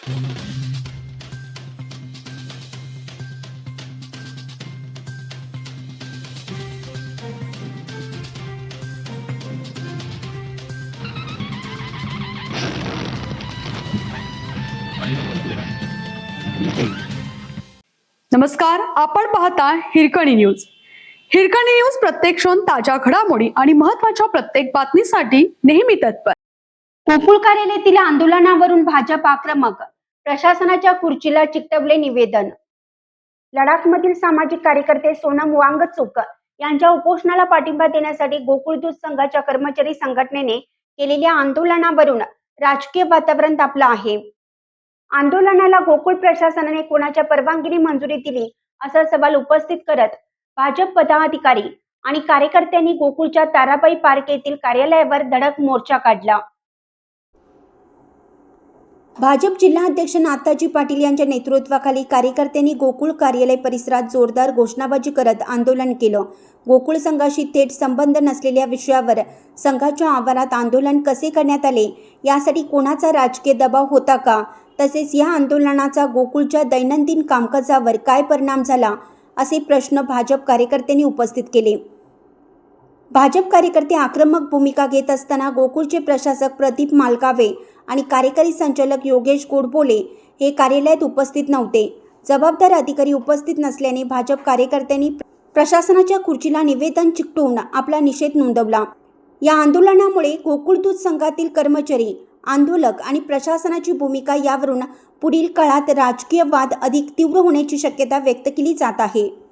नमस्कार, आपण पाहता हिरकणी न्यूज. हिरकणी न्यूज प्रत्येक क्षण ताज्या घडामोडी आणि महत्त्वाच्या प्रत्येक बातमीसाठी नेहमी तत्पर. गोकुळ कार्यालयातील आंदोलनावरून भाजप आक्रमक, प्रशासनाच्या खुर्चीला चिकटवले निवेदन. लडाखमधील सामाजिक कार्यकर्ते सोनम वांगचुक यांच्या उपोषणाला पाठिंबा देण्यासाठी गोकुळ दूध संघाच्या कर्मचारी संघटनेने केलेल्या आंदोलनावरून राजकीय वातावरण तापलं आहे. आंदोलनाला गोकुळ प्रशासनाने कोणाच्या परवानगीने मंजुरी दिली असा सवाल उपस्थित करत भाजप पदाधिकारी आणि कार्यकर्त्यांनी गोकुळच्या ताराबाई पार्क येथील कार्यालयावर धडक मोर्चा काढला. भाजप जिल्हाध्यक्ष नाथाजी पाटील यांच्या नेतृत्वाखाली कार्यकर्त्यांनी गोकुळ कार्यालय परिसरात जोरदार घोषणाबाजी करत आंदोलन केलं. गोकुळ संघाशी थेट संबंध नसलेल्या विषयावर संघाच्या आवारात आंदोलन कसे करण्यात आले, यासाठी कोणाचा राजकीय दबाव होता का, तसेच या आंदोलनाचा गोकुळच्या दैनंदिन कामकाजावर काय परिणाम झाला, असे प्रश्न भाजप कार्यकर्त्यांनी उपस्थित केले. भाजप कार्यकर्ते आक्रमक भूमिका घेत असताना गोकुळचे प्रशासक प्रदीप मालकावे आणि कार्यकारी संचालक योगेश गोडबोले हे कार्यालयात उपस्थित नव्हते. जबाबदार अधिकारी उपस्थित नसल्याने भाजप कार्यकर्त्यांनी प्रशासनाच्या खुर्चीला निवेदन चिकटवून आपला निषेध नोंदवला. या आंदोलनामुळे गोकुळ दूध संघातील कर्मचारी, आंदोलक आणि प्रशासनाची भूमिका यावरून पुढील काळात राजकीय वाद अधिक तीव्र होण्याची शक्यता व्यक्त केली जात आहे.